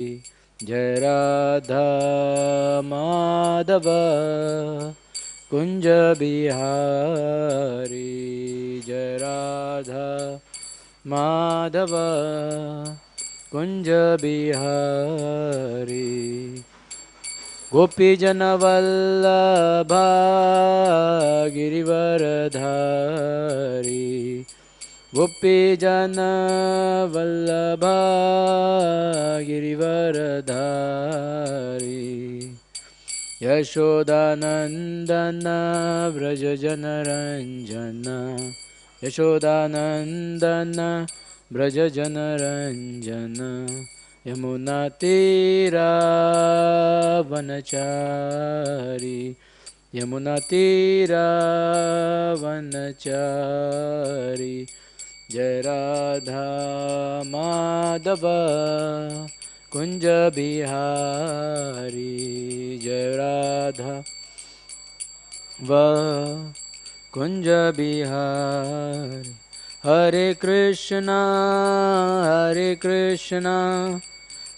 जय राधा माधव कुंज बिहारी। जय राधा माधव कुंज बिहारी। गोपीजन वल्लभा गिरिवरधारी। गोपीजन वल्लभा गिरिवरधारी। यशोदानंदन व्रज जनरंजन। यशोदानंदन व्रज जनरंजन। यमुना तीरा वनचारी। यमुना तीरा वनचारी। जय राधा माधव कुंज बिहारी। जय राधा कुंज बिहारी। हरे कृष्णा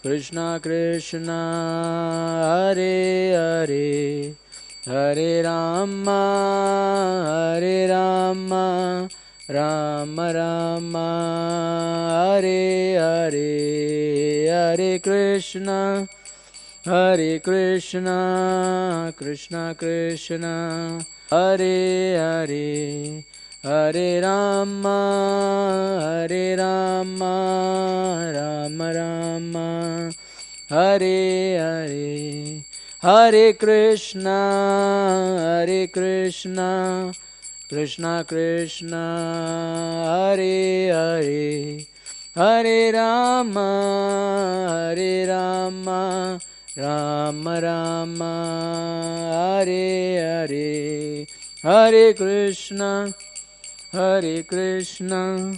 कृष्णा कृष्णा हरे हरे। हरे राम राम राम हरे हरे। हरे कृष्णा कृष्णा कृष्णा हरे हरे। हरे राम राम राम हरे हरे। हरे कृष्णा कृष्णा कृष्णा हरे हरे। हरे राम राम राम हरे हरे। हरे कृष्णा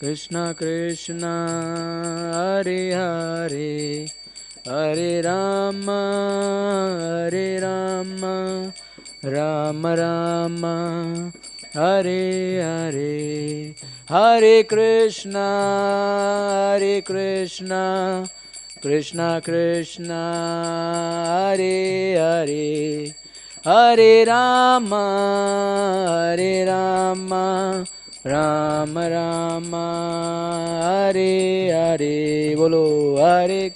कृष्णा कृष्णा हरे हरे। हरे राम राम राम हरे हरे। हरे कृष्णा कृष्णा कृष्णा हरे हरे। हरे राम राम राम हरे हरे। बोलो हरे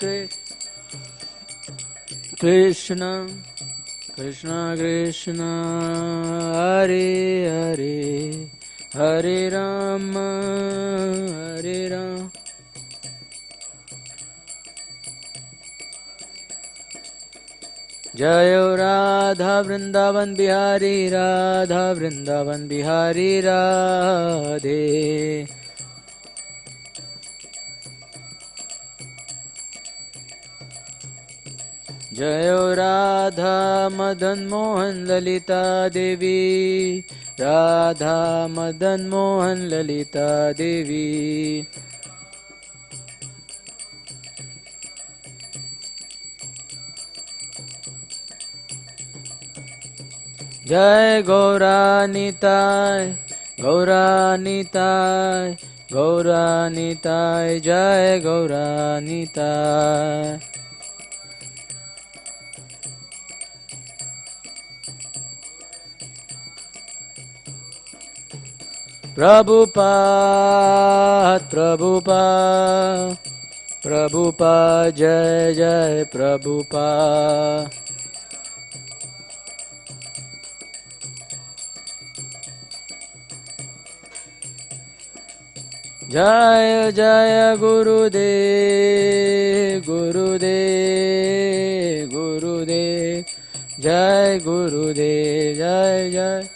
कृष्णा कृष्णा हरे हरे। हरे राम जय राधा वृंदावन बिहारी। राधा वृंदावन बिहारी राधे। जय राधा मदन मोहन ललिता देवी। राधा मदन मोहन ललिता देवी। जय गौरानिताय गौरानिताय जय गौरानिताय। प्रभुपाद जय जय प्रभुपाद। जय जय गुरुदेव जय गुरुदेव जय जय।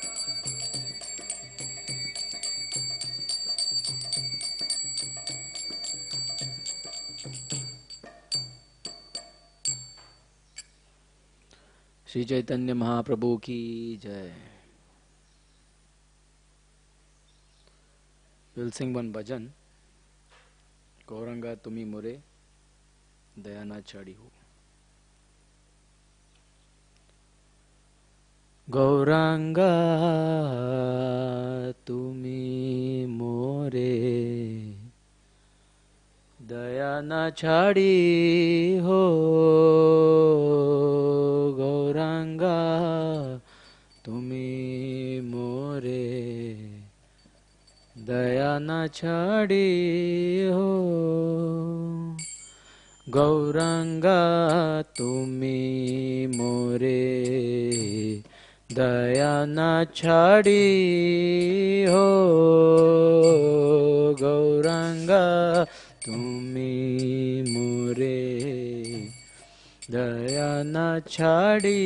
श्री चैतन्य महाप्रभु की जय। We'll sing one bhajan. Gauranga तुम्ही मोरे दयाना छाड़ी हो। गौरंगा तुम्ही मोरे दया न छाड़ी हो गौरांगा तुम्हें मोरे दया न छाड़ी हो गौरांगा तुम्हें मोरे दया न छाड़ी हो गौरांगा तुम्हें मोरे दया न छाड़ी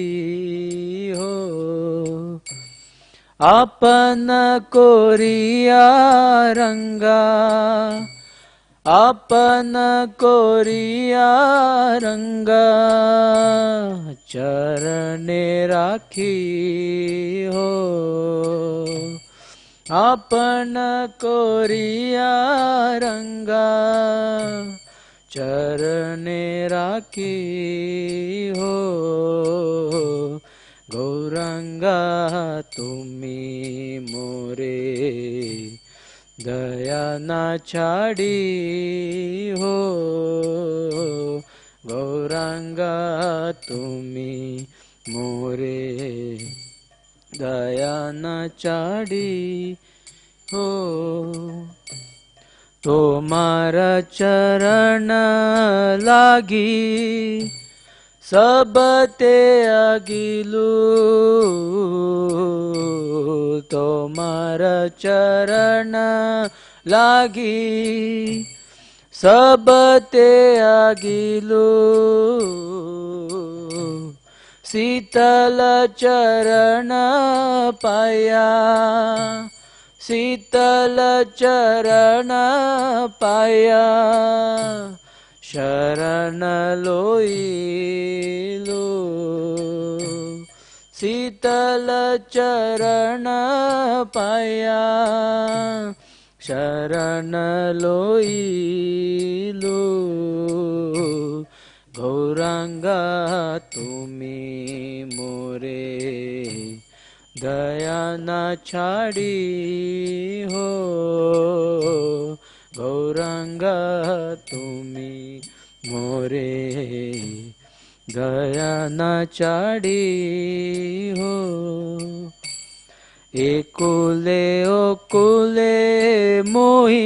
हो आपन कोरिया रंगा आपन कोरिया रंगा चरणे राखी हो आपन कोरिया रंगा चरणे राखी हो गौरांगा तुम्हें मोरे दया न छाड़ी हो गौरांगा तुम्हें मोरे दया न छाड़ी हो तुम्हारा चरण लागी सब ते अगिलू तुम्हारा चरण लागी सब ते अगिलू शीतल चरण पाया शीतल चरण पाया शरण लोइलो शीतल चरण पाया शरण लोइलो गौरांगा तुम्हें मोरे दया न छाड़ी हो गौरांगा तुम्हें मोरे दया न छाड़ी हो एकुले ओकुले मोही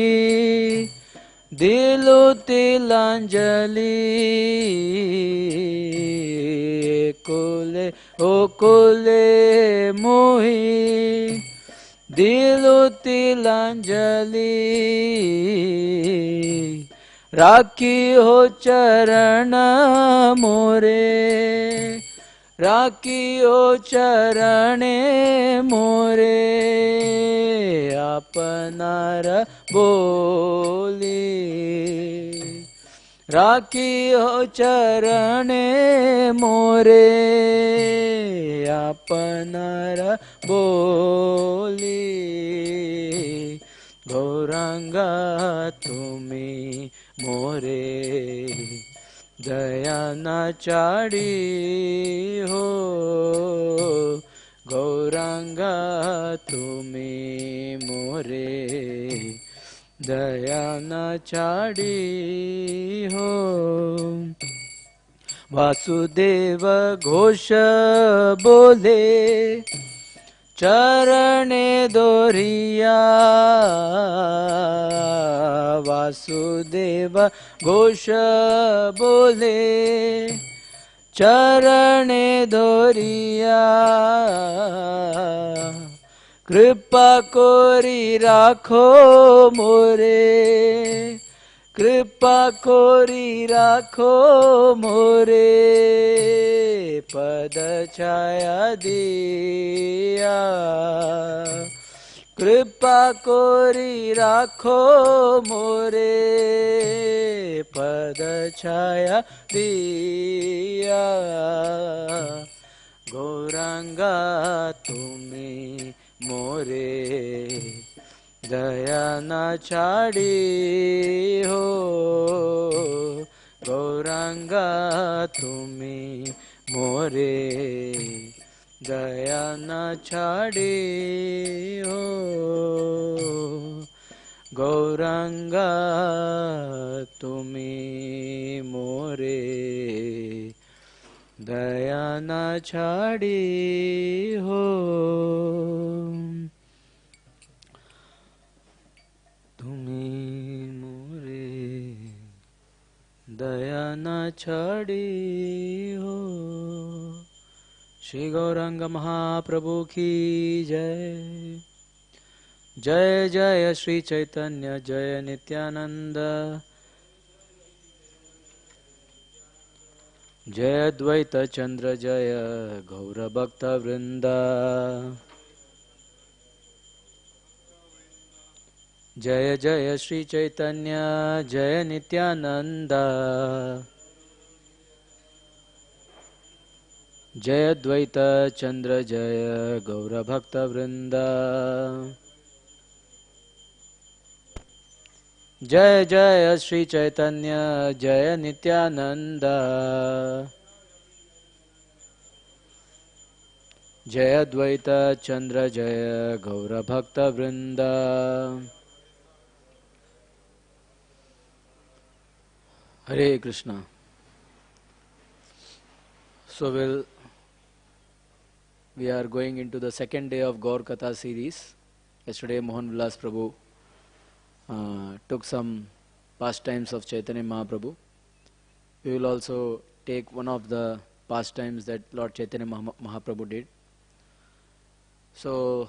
दिलो तिलांजलि एकुले ओकुले मोही दिलो तिलांजलि राखी हो चरण मोरे राखी हो चरणे मोरे अपनार बोली राखी हो चरणे मोरे अपनार बोली गौरांगा तुम्हें मोरे दया न छाड़ी हो गौरांगा तुम्हें मोरे दया न छाड़ी हो वासुदेव घोष बोले चरणे दोरिया वासुदेव घोष बोले चरणे दोरिया कृपा कोरी राखो मोरे कृपा कोरी राखो मोरे पद छाया दिया कृपा कोरी राखो मोरे पद छाया दिया गौरांगा तुम्हें मोरे दया न छाड़ी हो गौरांगा तुम्हें मोरे दया न छाड़ी हो गौरंगा तुम्हें मोरे दया न छाड़ी हो तुम्हें मोरे दया न छाड़ी हो। श्री गौरंग महाप्रभु की जय। जय जय श्री चैतन्य जय नित्यानंद जय द्वैत चंद्र जय गौर भक्त वृंदा। जय जय श्री चैतन्य जय नित्यानंद जय द्वैत चंद्र जय गौर भक्त वृंदा। जय जय श्री चैतन्य जय नित्यानंद जय द्वैत चंद्र जय गौर भक्त वृंदा। Hare Krishna. So we are going into the second day of Gaur Katha series. Yesterday Mohan Vilas Prabhu took some pastimes of Chaitanya Mahaprabhu. We will also take one of the pastimes that Lord Chaitanya Mahaprabhu did. So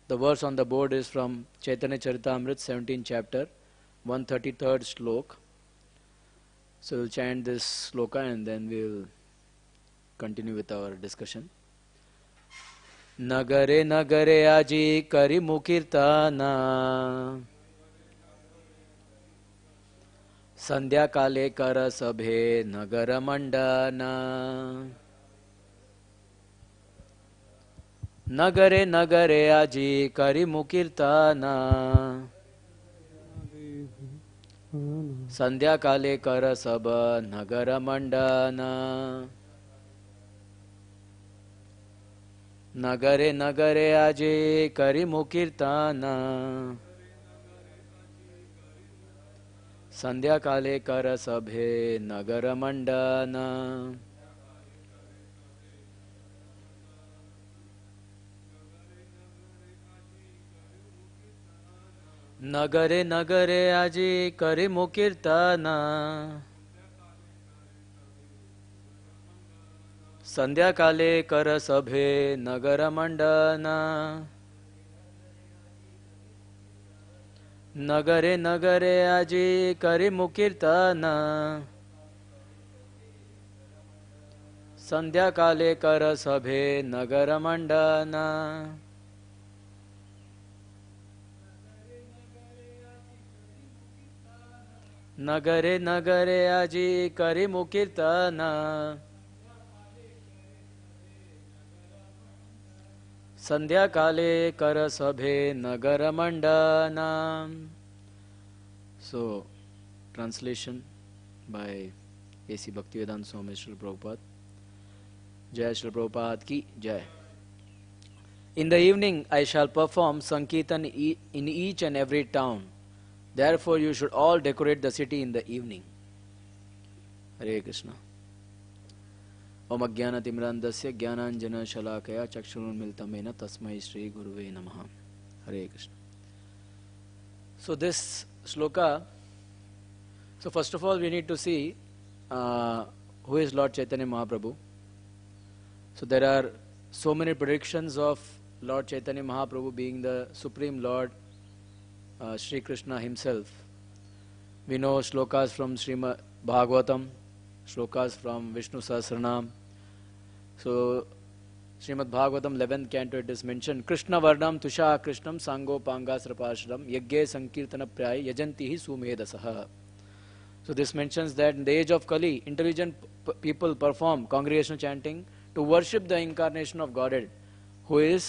the verse on the board is from Chaitanya Charitamrita 17th chapter 133rd slok. So we'll chant this sloka and then we'll continue with our discussion. Nagare nagare aji kari mukirtana Sandhya kale kara sabhe nagara mandana. Nagare nagare aji kari mukirtana संध्या काले कर सब नगर मंडना. नगरे नगरे आजे करी मुकीर्तना. संध्या काले कर सभे नगर मंडना. नगरे नगरे आजी करी मुकीर्तना. संध्या काले कर सभे नगर मंडना. नगरे नगरे आजी करी मुकीर्तना. संध्या काले कर सभे नगर मंडना. नगरे नगरे आजी करी मुकीर्तना. संध्या काले कर सभे नगर मंडना. So, translation by A.C. Bhaktivedanta Swami Srila Prabhupada. Jai Srila Prabhupada ki Jai. In the evening I shall perform Sankirtan in each and every town. Therefore you should all decorate the city in the evening. Hare Krishna. Om Ajnana Timrandasya Jnananjana Shalakaya Chakshurunmiltamena Tasmai Shri Guruve Namaha. Hare Krishna. So this sloka, so first of all we need to see who is Lord Chaitanya Mahaprabhu. So there are so many predictions of Lord Chaitanya Mahaprabhu being the Supreme Lord Sri Krishna himself. We know shlokas from Srimad Bhagavatam, shlokas from Vishnu Sahasranam. So Srimad Bhagavatam 11th canto it is mentioned, Krishna Varnam Tusha Krishnam Sango Pangasrapashram Yagye Sankirtana Pryay Yajantihi Sumedasaha. So this mentions that in the age of Kali, intelligent people perform congregational chanting to worship the incarnation of Godhead, who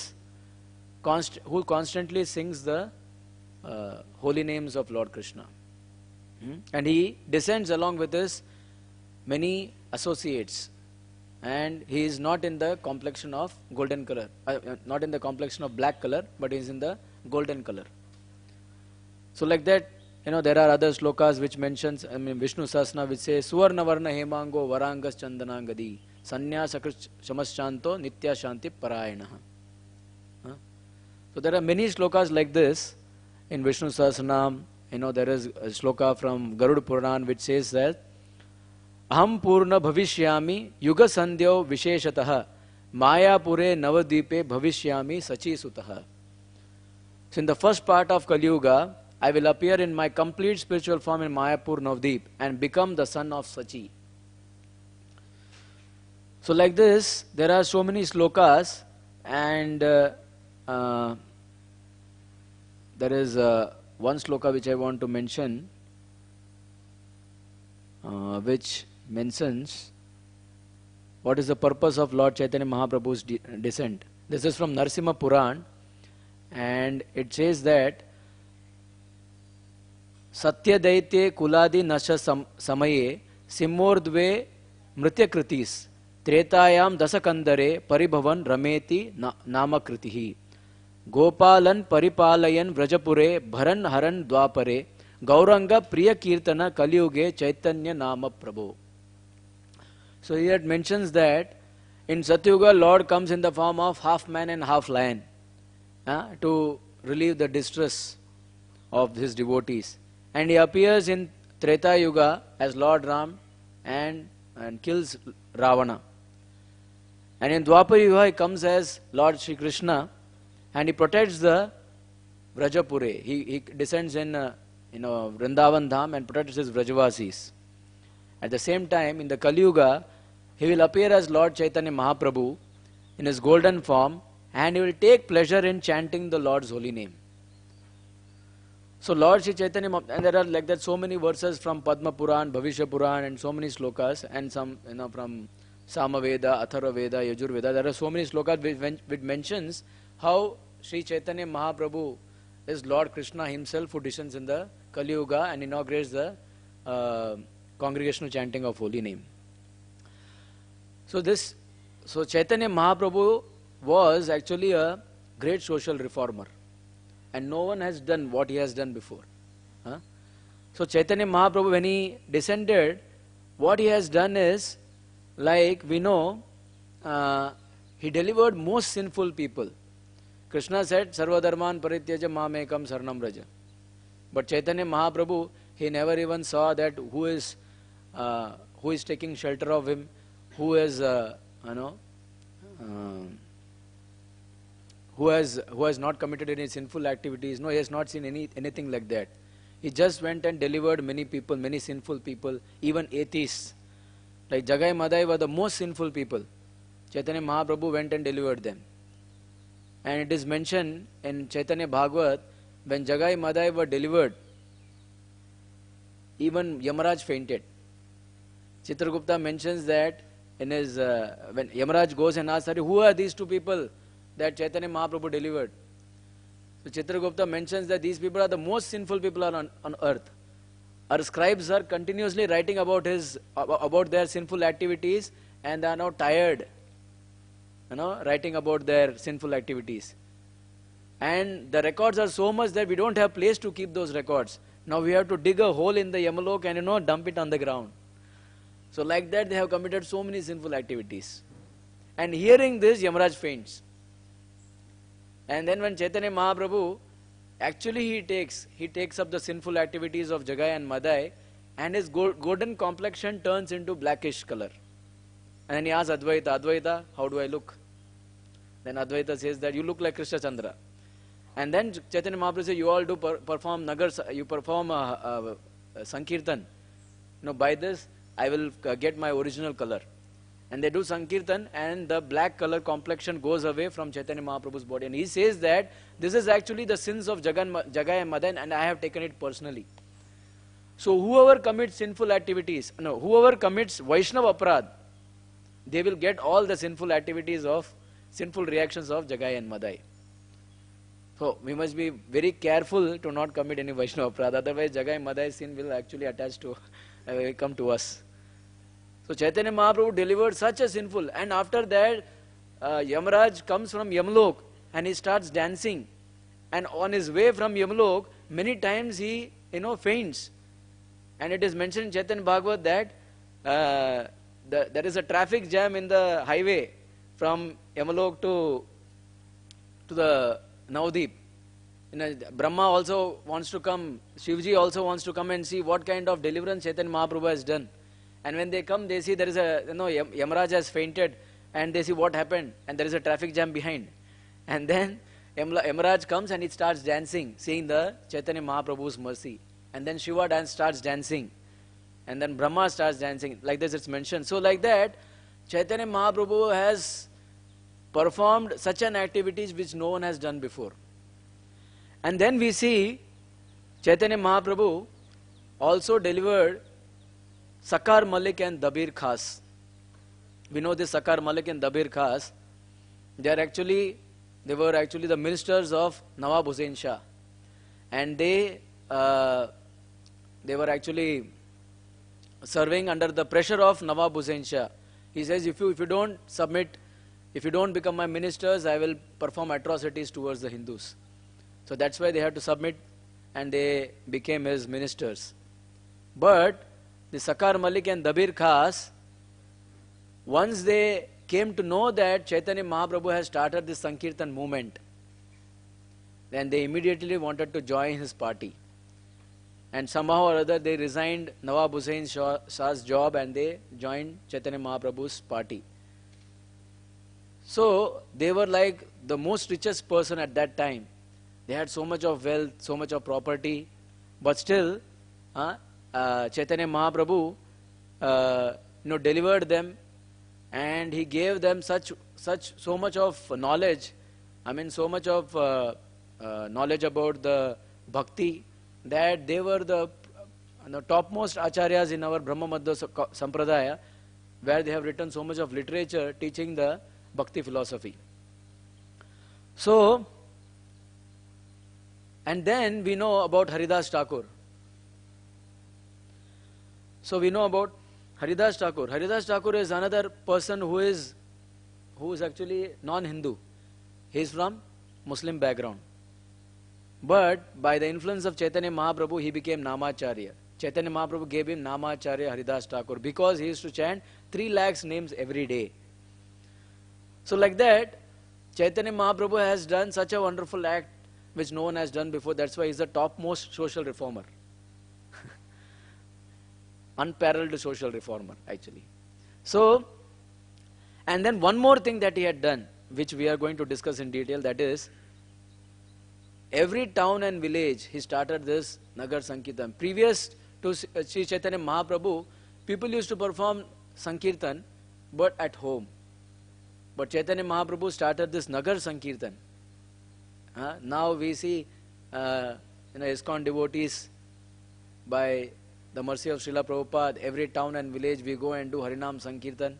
constantly sings the holy names of Lord Krishna. And he descends along with his many associates. And he is not in the complexion of golden color, not in the complexion of black color, but he is in the golden color. So like that, there are other slokas which mentions, Vishnu Sahasranaam which says, Suvarna Varna Hemango Varangas Chandanangadi Sannyasa Shamaschanto Nitya Shanti Parayanaha. So there are many slokas like this in Vishnu Sahasranaam. There is a sloka from Garuda Puran which says that Aham Purna Bhavishyami Yuga Sandhyo Visheshataha Mayapure Navadvipe Bhavishyami Sachi Sutaha. So in the first part of Kali Yuga, I will appear in my complete spiritual form in Mayapur Navadvip and become the son of Sachi. So like this, there are so many slokas, and there is one sloka which I want to mention, which mentions what is the purpose of Lord Chaitanya Mahaprabhu's descent. This is from Narasimha Puran, and it says that Satya Daitye Kuladi Nasha Samaye Simordve Mrityakritis Tretayam Dasakandare Paribhavan Rameti Namakritihi Gopalan Paripalayan Vrajapure Bharan Haran Dwapare Gauranga Priya Kirtana Kaliyuge Chaitanya Nama Prabhu. So here it mentions that in Satyuga, Lord comes in the form of half man and half lion to relieve the distress of his devotees. And he appears in Treta Yuga as Lord Ram and kills Ravana. And in Dwapar Yuga he comes as Lord Shri Krishna and he protects the Vrajapure. He descends in Vrindavan Dham and protects his Vrajavasis. At the same time, in the Kali Yuga, he will appear as Lord Chaitanya Mahaprabhu in his golden form, and he will take pleasure in chanting the Lord's holy name. So Lord Shri Chaitanya, and there are like that so many verses from Padma Puran, Bhavishya Puran, and so many slokas, and some from Samaveda, Atharva Veda, Yajur Veda. There are so many slokas which mentions how Shri Chaitanya Mahaprabhu is Lord Krishna himself who descends in the Kali Yuga and inaugurates the congregational chanting of holy name. So Chaitanya Mahaprabhu was actually a great social reformer, and no one has done what he has done before. So Chaitanya Mahaprabhu, when he descended, what he has done is, like we know, he delivered most sinful people. Krishna said, Sarva Dharman Parityaja Mamekam Saranam Raja. But Chaitanya Mahaprabhu, he never even saw that who is taking shelter of him, who is who has not committed any sinful activities. No, he has not seen anything like that. He just went and delivered many people, many sinful people, even atheists. Like Jagai Madai were the most sinful people. Chaitanya Mahaprabhu went and delivered them. And it is mentioned in Chaitanya Bhagavat, when Jagai Madai were delivered, even Yamaraj fainted. Chitragupta mentions that in his, when Yamaraj goes and asks, who are these two people that Chaitanya Mahaprabhu delivered? So Chitragupta mentions that these people are the most sinful people on earth. Our scribes are continuously writing about their sinful activities, and they are now tired, writing about their sinful activities. And the records are so much that we don't have place to keep those records. Now we have to dig a hole in the Yamalok and dump it on the ground. So like that they have committed so many sinful activities. And hearing this, Yamaraj faints. And then when Chaitanya Mahaprabhu, actually he takes up the sinful activities of Jagai and Madai, and his golden complexion turns into blackish color. And then he asks Advaita, how do I look? Then Advaita says that you look like Krishna Chandra. And then Chaitanya Mahaprabhu says, you all do perform Sankirtan. By this I will get my original color. And they do Sankirtan, and the black color complexion goes away from Chaitanya Mahaprabhu's body. And he says that this is actually the sins of Jagai and Madan, and I have taken it personally. So whoever commits sinful activities, whoever commits Vaishnava Aparad, they will get all the sinful reactions of Jagai and Madai. So we must be very careful to not commit any Vaishnava Aparad, otherwise Jagai and Madai sin will actually come to us. So Chaitanya Mahaprabhu delivered such a sinful, and after that Yamaraj comes from Yamalok and he starts dancing, and on his way from Yamalok many times he, faints. And it is mentioned in Chaitanya Bhagavat that there is a traffic jam in the highway from Yamalok to the Navdeep. Brahma also wants to come, Shivji also wants to come and see what kind of deliverance Chaitanya Mahaprabhu has done. And when they come, they see there is a, Yamaraj has fainted, and they see what happened, and there is a traffic jam behind. And then Yamaraj comes and he starts dancing, seeing the Chaitanya Mahaprabhu's mercy. And then Shiva starts dancing. And then Brahma starts dancing. Like this it's mentioned. So like that, Chaitanya Mahaprabhu has performed such an activities which no one has done before. And then we see Chaitanya Mahaprabhu also delivered Sakar Malik and Dabir Khas. We know this Sakar Malik and Dabir Khas. They were actually the ministers of Nawab Hussain Shah. And they were actually serving under the pressure of Nawab Hussain Shah. He says, if you don't submit, if you don't become my ministers, I will perform atrocities towards the Hindus. So that's why they had to submit, and they became his ministers. But the Sakar Malik and Dabir Khas, once they came to know that Chaitanya Mahaprabhu has started this Sankirtan movement, then they immediately wanted to join his party. And somehow or other they resigned Nawab Hussain Shah's job and they joined Chaitanya Mahaprabhu's party. So they were like the most richest person at that time. They had so much of wealth, so much of property, but still Chaitanya Mahaprabhu delivered them, and he gave them so much of knowledge. I mean, so much of knowledge about the Bhakti, that they were the topmost acharyas in our Brahma Madhya Sampradaya, where they have written so much of literature teaching the Bhakti philosophy. So, and then we know about Haridas Thakur. So we know about Haridas Thakur. Haridas Thakur is another person who is actually non-Hindu. He is from Muslim background. But by the influence of Chaitanya Mahaprabhu, he became Namacharya. Chaitanya Mahaprabhu gave him Namacharya Haridas Thakur because he used to chant 3 lakhs names every day. So like that, Chaitanya Mahaprabhu has done such a wonderful act which no one has done before. That's why he is the topmost social reformer. Unparalleled social reformer, actually. So, and then one more thing that he had done, which we are going to discuss in detail, that is, every town and village, he started this Nagar Sankirtan. Previous to Sri Chaitanya Mahaprabhu, people used to perform Sankirtan, but at home. But Chaitanya Mahaprabhu started this Nagar Sankirtan. Now we see, ISKCON devotees, by the mercy of Srila Prabhupada, every town and village we go and do Harinam Sankirtan.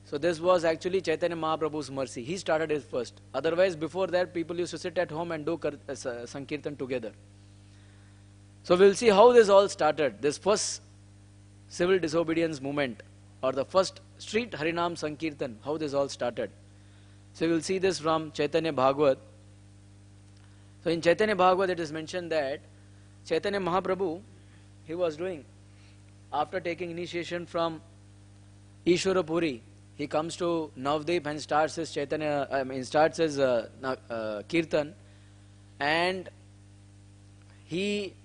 So this was actually Chaitanya Mahaprabhu's mercy. He started it first. Otherwise, before that, people used to sit at home and do Sankirtan together. So we'll see how this all started. This first civil disobedience movement, or the first street Harinam Sankirtan, how this all started. So we'll see this from Chaitanya Bhagavat. So in Chaitanya Bhagavat it is mentioned that Chaitanya Mahaprabhu, he was doing, after taking initiation from Ishwarapuri, he comes to Navdeep and starts his Kirtan, and he,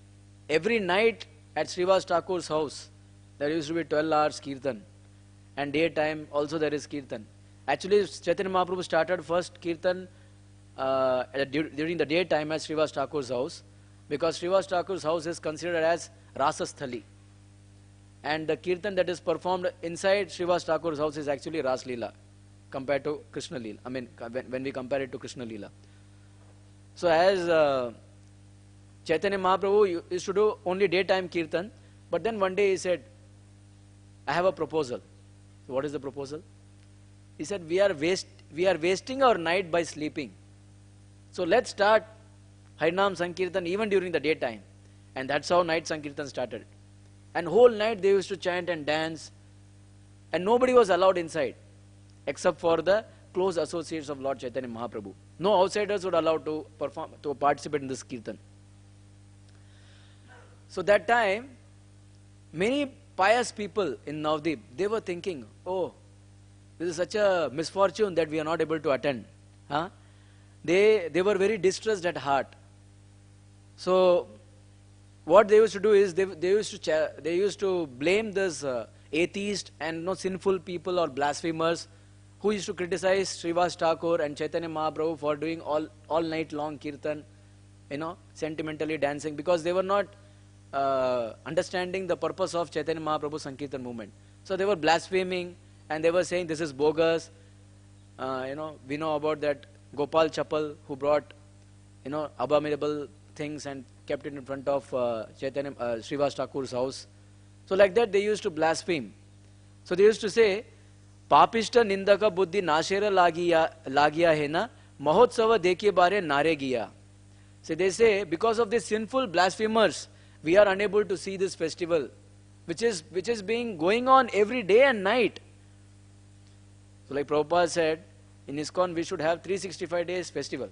every night at Srivas Thakur's house, there used to be 12 hours Kirtan, and daytime also there is Kirtan. Actually, Chaitanya Mahaprabhu started first Kirtan during the daytime at Srivas Thakur's house, because Srivas Thakur's house is considered as Rasasthali. And the Kirtan that is performed inside Srivas Thakur's house is actually Ras Leela compared to Krishna Leela. I mean, when we compare it to Krishna Leela. So as Chaitanya Mahaprabhu used to do only daytime Kirtan, but then one day he said, I have a proposal. So what is the proposal? He said, we are wasting our night by sleeping. So let's start Harinam Sankirtan even during the daytime. And that's how night Sankirtan started. And whole night they used to chant and dance, and nobody was allowed inside except for the close associates of Lord Chaitanya Mahaprabhu. No outsiders were allowed to participate in this Kirtan. So that time, many pious people in Navadip, they were thinking, oh, this is such a misfortune that we are not able to attend. Huh? They were very distressed at heart. So what they used to do is they used to blame this atheist and sinful people or blasphemers who used to criticize Srivas Thakur and Chaitanya Mahaprabhu for doing all night long kirtan, sentimentally dancing, because they were not understanding the purpose of Chaitanya Mahaprabhu's Sankirtan movement. So they were blaspheming and they were saying this is bogus. We know about that Gopal Chapal who brought abominable things and kept it in front of Srivas Thakur's house. So like that they used to blaspheme. So they used to say, Papishta nindaka buddhi nashera lagiya hai na, mahotsava dekhe bare nare giya. So they say, because of these sinful blasphemers, we are unable to see this festival, which is being going on every day and night. So like Prabhupada said, in ISKCON we should have 365 days festival.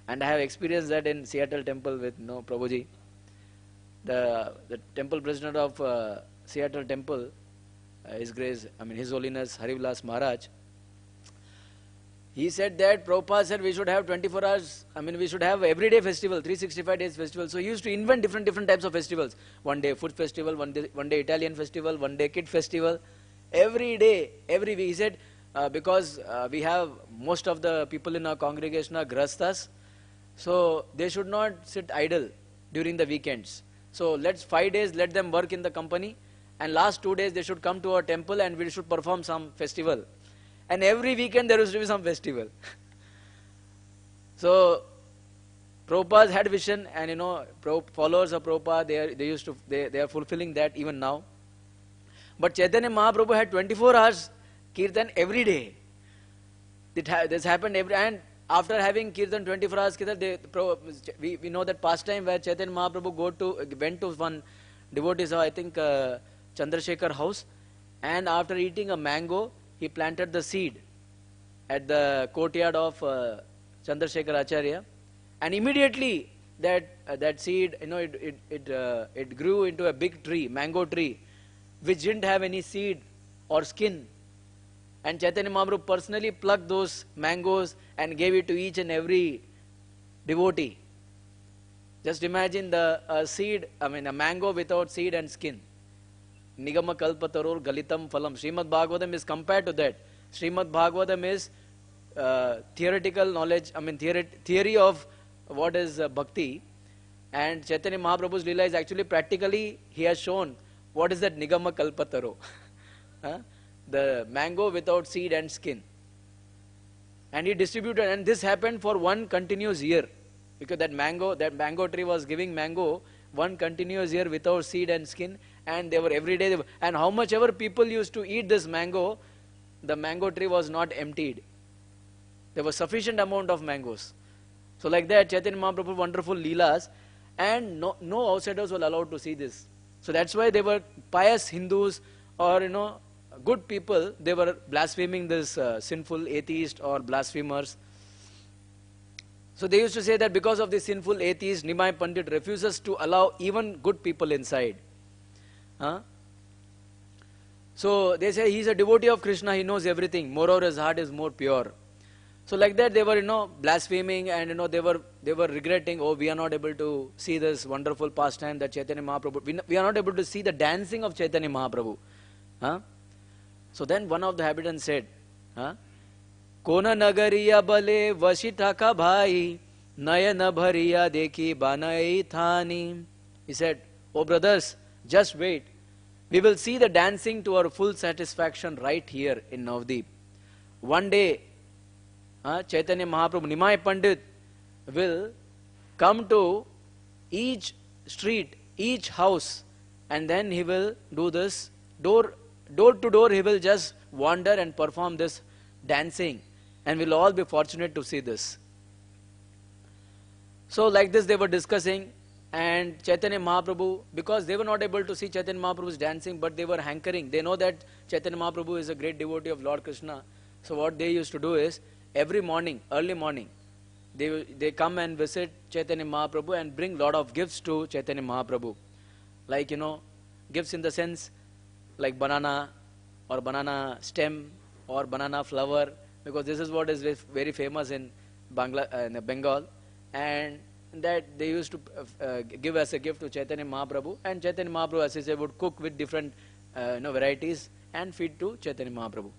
And I have experienced that in Seattle temple with Prabhuji. The temple president of Seattle temple, His Grace, His Holiness Harivilas Maharaj, he said that Prabhupada said we should have 24 hours, we should have everyday festival, 365 days festival. So he used to invent different types of festivals. One day food festival, one day Italian festival, one day kid festival. Every day, every week. He said, because we have most of the people in our congregation are grastas, so they should not sit idle during the weekends. So 5 days let them work in the company, and last 2 days they should come to our temple and we should perform some festival. And every weekend there used to be some festival. So Prabhupada had vision, and followers of Prabhupada, they are fulfilling that even now. But Chaitanya Mahaprabhu had 24 hours kirtan every day. This happened and after having kirtan 24 hours kirtan, we know that pastime where Chaitanya Mahaprabhu went to one devotee's, I think Chandrasekhar house, and after eating a mango, he planted the seed at the courtyard of Chandrasekhar Acharya, and immediately that seed, it grew into a big tree, mango tree, which didn't have any seed or skin. And Chaitanya Mahaprabhu personally plucked those mangoes and gave it to each and every devotee. Just imagine a mango without seed and skin. Nigama kalpataror galitam phalam. Srimad Bhagavatam is compared to that. Srimad Bhagavatam is theoretical knowledge, theory of what is Bhakti. And Chaitanya Mahaprabhu's Leela is actually practically, he has shown what is that Nigama kalpataro. The mango without seed and skin. And he distributed, and this happened for one continuous year. Because that mango tree was giving mango one continuous year without seed and skin, and they were every day, and how much ever people used to eat this mango, the mango tree was not emptied. There was sufficient amount of mangoes. So like that, Chaitanya Mahaprabhu wonderful leelas, and no outsiders were allowed to see this. So that's why they were pious Hindus or good people, they were blaspheming this sinful atheist or blasphemers. So they used to say that because of this sinful atheist, Nimai Pandit refuses to allow even good people inside. So they say he's a devotee of Krishna, he knows everything, moreover his heart is more pure. So like that they were blaspheming, and they were regretting, oh, we are not able to see this wonderful pastime that Chaitanya Mahaprabhu, we are not able to see the dancing of Chaitanya Mahaprabhu. So then one of the habitants said, Kona nagariya bale vashitaka bhai nayana bhariya dekhi banai thani. He said, oh brothers, just wait. We will see the dancing to our full satisfaction right here in Navadip. One day, Chaitanya Mahaprabhu, Nimai Pandit will come to each street, each house, and then he will do this. Door to door he will just wander and perform this dancing, and we'll all be fortunate to see this. So like this they were discussing, and Chaitanya Mahaprabhu, because they were not able to see Chaitanya Mahaprabhu's dancing, but they were hankering. They know that Chaitanya Mahaprabhu is a great devotee of Lord Krishna. So what they used to do is, every morning, early morning, they come and visit Chaitanya Mahaprabhu and bring lot of gifts to Chaitanya Mahaprabhu. like, gifts in the sense like banana or banana stem or banana flower, because this is what is very famous in Bengal, and that they used to give as a gift to Chaitanya Mahaprabhu, and Chaitanya Mahaprabhu, as I say, would cook with different varieties and feed to Chaitanya Mahaprabhu.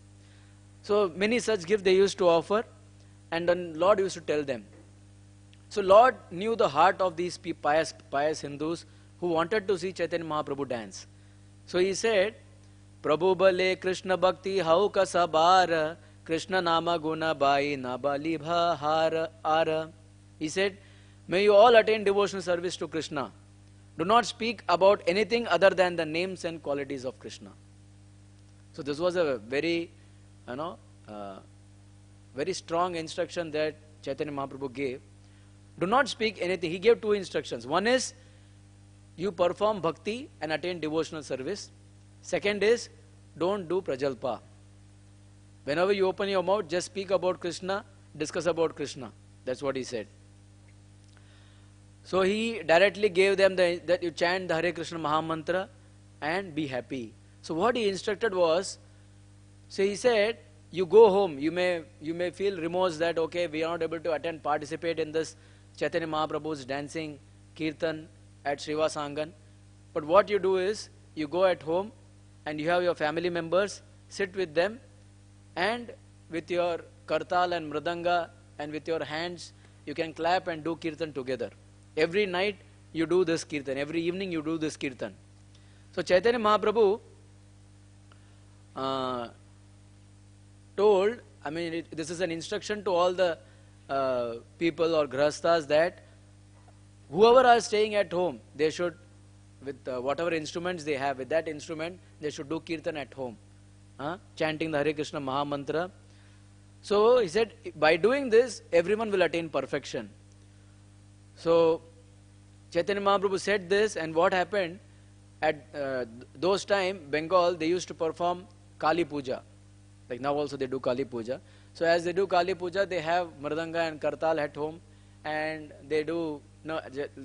So many such gifts they used to offer, and then Lord used to tell them. So Lord knew the heart of these pious Hindus who wanted to see Chaitanya Mahaprabhu dance. So he said, Prabhu bale Krishna bhakti hau ka sabar, Krishna nama guna bai nabali bha ara. He said, may you all attain devotional service to Krishna. Do not speak about anything other than the names and qualities of Krishna. So this was a very, very strong instruction that Chaitanya Mahaprabhu gave. Do not speak anything. He gave two instructions. One is, you perform bhakti and attain devotional service. Second is, don't do prajalpa. Whenever you open your mouth, just speak about Krishna, discuss about Krishna. That's what he said. So he directly gave them that you chant the Harekrishna Maha Mantra and be happy. So what he instructed was, so he said, you go home, you may feel remorse that, okay, we are not able to participate in this Chaitanya Mahaprabhu's dancing kirtan at Srivasangan. But what you do is, you go at home and you have your family members, sit with them, and with your kartal and mridanga and with your hands, you can clap and do kirtan together. Every night you do this kirtan, every evening you do this kirtan. So Chaitanya Mahaprabhu told, this is an instruction to all the people or grahasthas, that whoever are staying at home, they should, with whatever instruments they have, with that instrument, they should do kirtan at home, chanting the Hare Krishna Maha Mantra. So he said, by doing this, everyone will attain perfection. So Chaitanya Mahaprabhu said this, and what happened, at those time, Bengal, they used to perform Kali Puja. Like now also they do Kali Puja. So as they do Kali Puja, they have mridanga and kartal at home, and they do,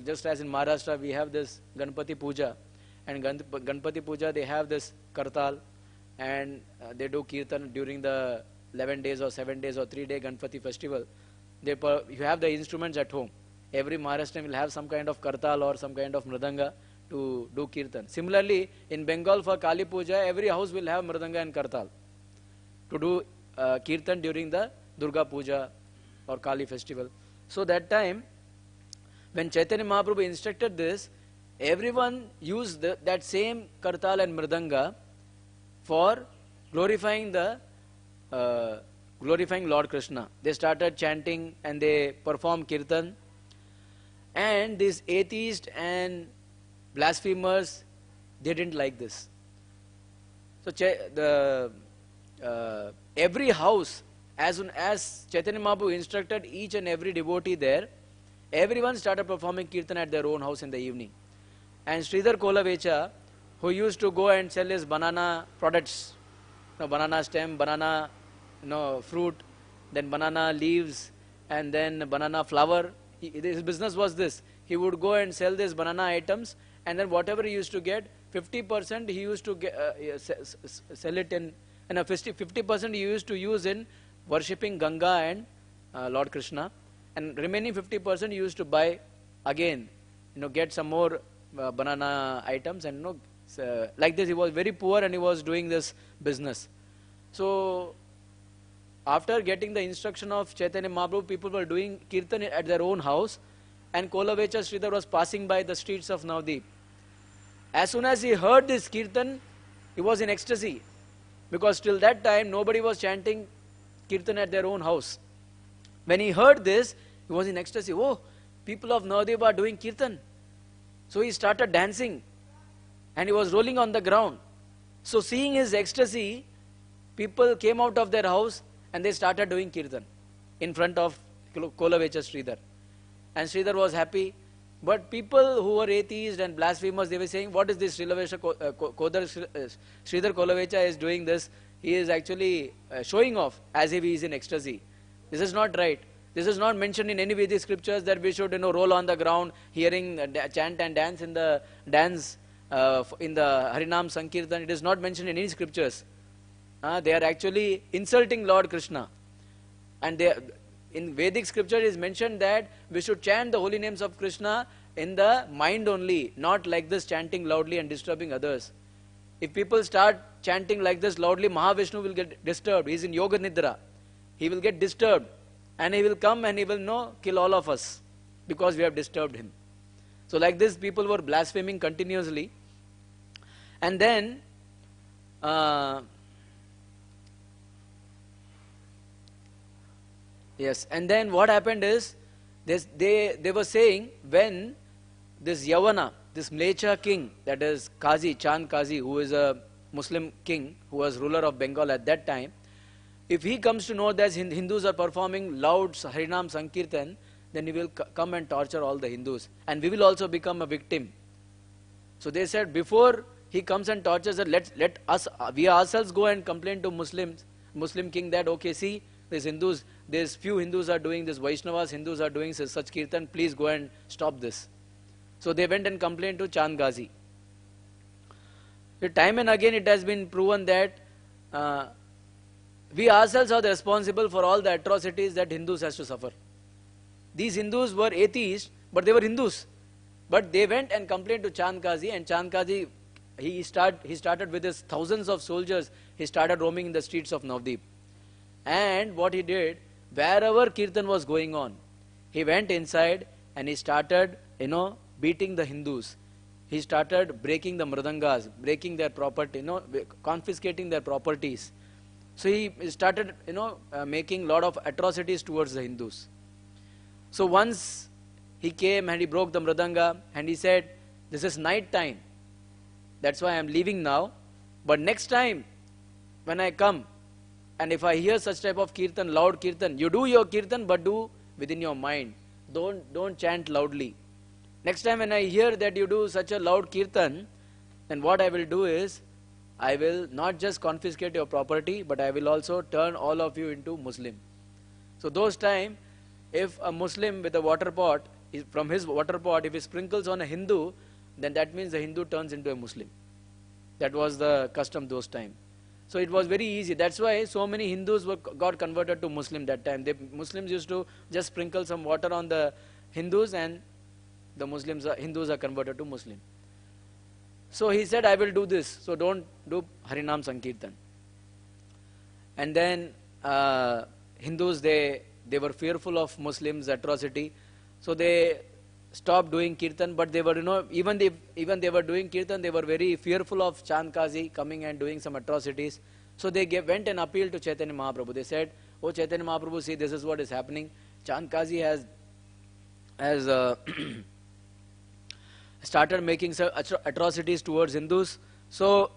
just as in Maharashtra we have this Ganpati Puja, and Ganpati Puja they have this kartal, and they do kirtan during the 11 days or 7 days or 3-day Ganpati festival. You have the instruments at home. Every Maharashtrian will have some kind of kartal or some kind of mridanga to do kirtan. Similarly, in Bengal for Kali Puja, every house will have mridanga and kartal to do kirtan during the Durga Puja or Kali festival. So that time, when Chaitanya Mahaprabhu instructed this, everyone used that same kartal and mridanga for glorifying Lord Krishna. They started chanting and they performed kirtan. And these atheists and blasphemers, they didn't like this. So every house, as soon as Chaitanya Mahaprabhu instructed each and every devotee there, everyone started performing kirtan at their own house in the evening. And Sridhar Kolavecha, who used to go and sell his banana products, banana stem, banana fruit, then banana leaves, and then banana flower, his business was this. He would go and sell these banana items, and then whatever he used to get, 50% he used to sell it in, and 50% he used to use in worshipping Ganga and Lord Krishna, and remaining 50% he used to buy again, get some more banana items, and like this he was very poor and he was doing this business. So after getting the instruction of Chaitanya Mahaprabhu, people were doing kirtan at their own house, and Kolavecha Sridhar was passing by the streets of Navdeep. As soon as he heard this kirtan, he was in ecstasy, because till that time nobody was chanting kirtan at their own house. When he heard this, he was in ecstasy. Oh, people of Navdeep are doing kirtan. So he started dancing, and he was rolling on the ground. So seeing his ecstasy, people came out of their house and they started doing kirtan in front of Kolavecha Sridhar. And Sridhar was happy. But people who were atheists and blasphemers, they were saying, what is this Sridhar Kolavecha is doing this? He is actually showing off as if he is in ecstasy. This is not right. This is not mentioned in any Vedic scriptures that we should roll on the ground, hearing chant and dance in the dance in the Harinam Sankirtan, it is not mentioned in any scriptures. They are actually insulting Lord Krishna. And in Vedic scripture it is mentioned that we should chant the holy names of Krishna in the mind only, not like this chanting loudly and disturbing others. If people start chanting like this loudly, Mahavishnu will get disturbed. He is in Yoga Nidra. He will get disturbed and he will come and he will kill all of us because we have disturbed him. So like this people were blaspheming continuously. And then yes, and then what happened is they were saying when this Yavana, this Mlecha king, that is Qazi, Chand Qazi, who is a Muslim king who was ruler of Bengal at that time, if he comes to know that Hindus are performing loud Harinam Sankirtan, then he will come and torture all the Hindus and we will also become a victim. So they said before he comes and tortures us, let us, we ourselves go and complain to Muslim king that okay, see, these Hindus, there's few Hindus are doing this, Vaishnavas, Hindus are doing such kirtan, please go and stop this. So they went and complained to Chand Ghazi. Time and again it has been proven that we ourselves are responsible for all the atrocities that Hindus has to suffer. These Hindus were atheists, but they were Hindus. But they went and complained to Chand Ghazi, and Chand Ghazi, he started with his thousands of soldiers, he started roaming in the streets of Navdeep. And what he did, wherever kirtan was going on, he went inside and he started, beating the Hindus. He started breaking the mridangas, breaking their property, confiscating their properties. So he started, making lot of atrocities towards the Hindus. So once he came and he broke the mridanga and he said, this is night time. That's why I am leaving now. But next time when I come, and if I hear such type of kirtan, loud kirtan, you do your kirtan but do within your mind. Don't chant loudly. Next time when I hear that you do such a loud kirtan, then what I will do is, I will not just confiscate your property, but I will also turn all of you into Muslim. So those time, if a Muslim with a water pot, from his water pot, if he sprinkles on a Hindu, then that means the Hindu turns into a Muslim. That was the custom those time. So it was very easy. That's why so many Hindus got converted to Muslim that time. Muslims used to just sprinkle some water on the Hindus and the Hindus are converted to Muslim. So he said, I will do this. So don't do Harinam Sankirtan. And then Hindus, they were fearful of Muslims' atrocity. So they stopped doing kirtan, but they were, even they were doing kirtan, they were very fearful of Chand Qazi coming and doing some atrocities. So they went and appealed to Chaitanya Mahaprabhu. They said, oh Chaitanya Mahaprabhu, see, this is what is happening. Chand Qazi has started making atrocities towards Hindus. So,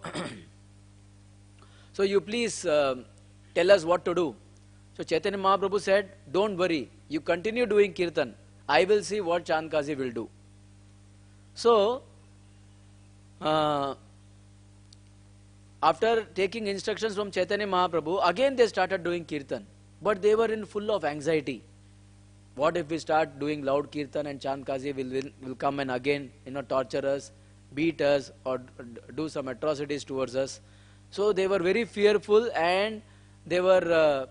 so you please tell us what to do. So Chaitanya Mahaprabhu said, don't worry, you continue doing kirtan. I will see what Chand Qazi will do. So, after taking instructions from Chaitanya Mahaprabhu, again they started doing kirtan. But they were in full of anxiety. What if we start doing loud kirtan and Chand Qazi will come and again, torture us, beat us, or do some atrocities towards us. So they were very fearful and they were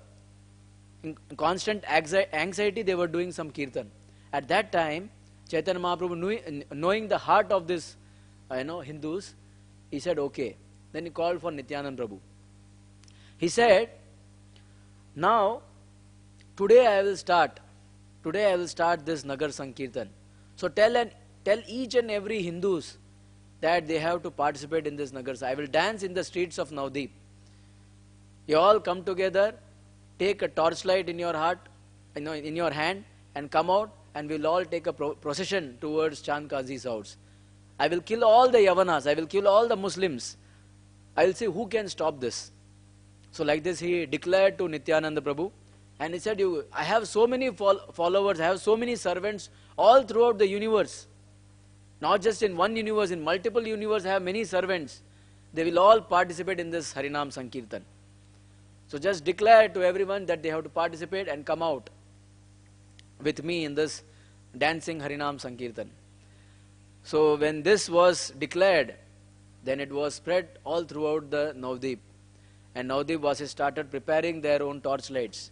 in constant anxiety, they were doing some kirtan. At that time, Chaitanya Mahaprabhu, knowing the heart of this, Hindus, he said, okay. Then he called for Nityanand Prabhu. He said, now, today I will start this Nagar Sankirtan. So tell each and every Hindus that they have to participate in this Nagar. I will dance in the streets of Navdeep. You all come together, take a torchlight in your heart, in your hand, and come out, and we'll all take a procession towards Chand Qazi's house. I will kill all the Yavanas, I will kill all the Muslims. I will see who can stop this. So like this he declared to Nityananda Prabhu, and he said, I have so many followers, I have so many servants all throughout the universe. Not just in one universe, in multiple universes I have many servants. They will all participate in this Harinam Sankirtan. So just declare to everyone that they have to participate and come out with me in this dancing Harinam Sankirtan. So when this was declared, Then it was spread all throughout the Navdeep. And Navdeep Vasis started preparing their own torchlights.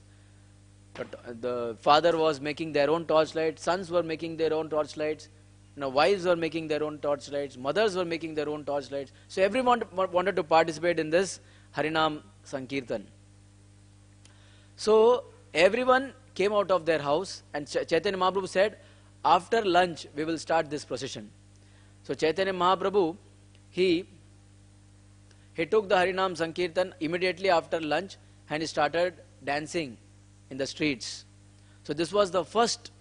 The father was making their own torchlights, sons were making their own torchlights, wives were making their own torchlights, mothers were making their own torchlights. So everyone wanted to participate in this Harinam Sankirtan. So everyone came out of their house, and Chaitanya Mahaprabhu said, after lunch we will start this procession. So Chaitanya Mahaprabhu, he took the Harinam Sankirtan immediately after lunch and he started dancing in the streets. So this was the first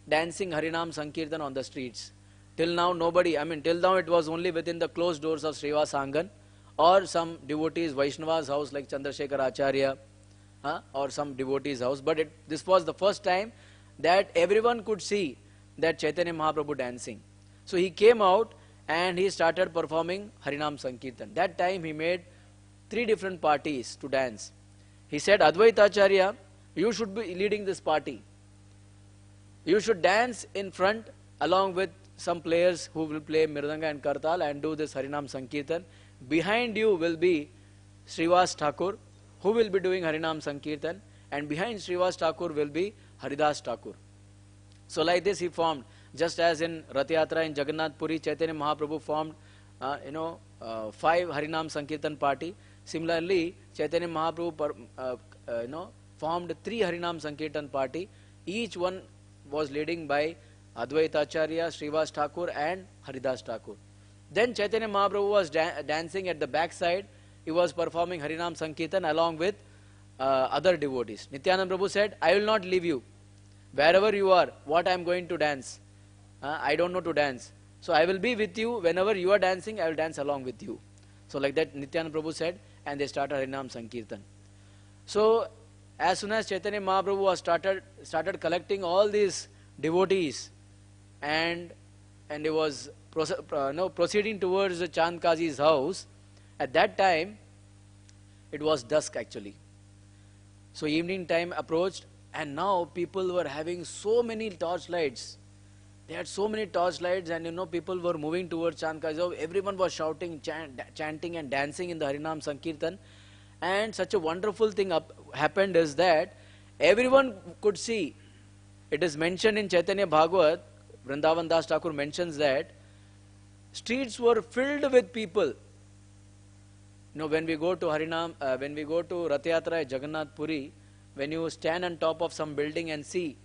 dancing Harinam Sankirtan on the streets. Till now till now it was only within the closed doors of Srivas Angan or some devotees, Vaishnava's house like Chandrasekhar Acharya or some devotee's house. But this was the first time that everyone could see that Chaitanya Mahaprabhu dancing. So he came out and he started performing Harinam Sankirtan. That time he made 3 different parties to dance. He said, Advaita Acharya, you should be leading this party. You should dance in front along with some players who will play Mirdanga and Kartal and do this Harinam Sankirtan. Behind you will be Srivas Thakur, who will be doing Harinam Sankirtan, and behind Srivas Thakur will be Haridas Thakur. So like this he formed, just as in Rath Yatra in Jagannath Puri, Chaitanya Mahaprabhu formed 5 Harinam Sankirtan party. Similarly, Chaitanya Mahaprabhu formed 3 Harinam Sankirtan party. Each one was leading by Advaita Acharya, Srivas Thakur and Haridas Thakur. Then Chaitanya Mahaprabhu was dancing at the back side. He was performing Harinam Sankirtan along with other devotees. Nityananda Prabhu said, I will not leave you. Wherever you are, what I am going to dance? I don't know to dance. So I will be with you. Whenever you are dancing, I will dance along with you. So like that Nityananda Prabhu said, and they started Harinam Sankirtan. So as soon as Chaitanya Mahaprabhu was started collecting all these devotees, and he was proceeding towards the Chand Kazi's house. At that time, it was dusk actually. So evening time approached, and now people were having so many torchlights. They had so many torchlights, and people were moving towards Chand Kazi's house. Everyone was shouting, chanting and dancing in the Harinam Sankirtan. And such a wonderful thing happened is that everyone could see. It is mentioned in Chaitanya Bhagavat, Vrindavan Das Thakur mentions that streets were filled with people. When we go to Harinam, when we go to Rath Yatra at Jagannath Puri, when you stand on top of some building and see,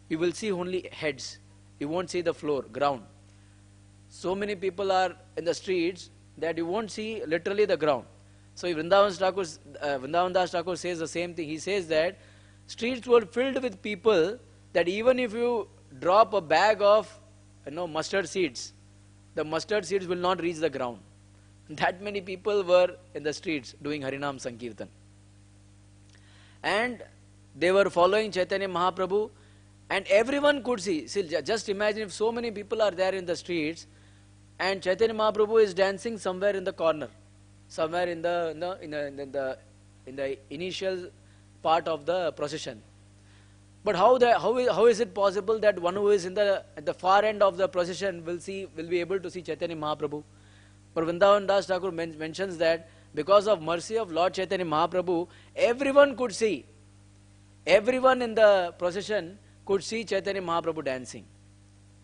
you will see only heads. You won't see the floor, ground. So many people are in the streets that you won't see literally the ground. So Vrindavan Das Thakur says the same thing. He says that streets were filled with people that even if you drop a bag of mustard seeds, the mustard seeds will not reach the ground. That many people were in the streets doing Harinam Sankirtan. And they were following Chaitanya Mahaprabhu, and everyone could see. See, just imagine if so many people are there in the streets and Chaitanya Mahaprabhu is dancing somewhere in the corner, somewhere in the initial part of the procession. But how is it possible that one who is at the far end of the procession will be able to see Chaitanya Mahaprabhu? But Vrindavan Das Thakur mentions that because of mercy of Lord Chaitanya Mahaprabhu, everyone could see. Everyone in the procession could see Chaitanya Mahaprabhu dancing.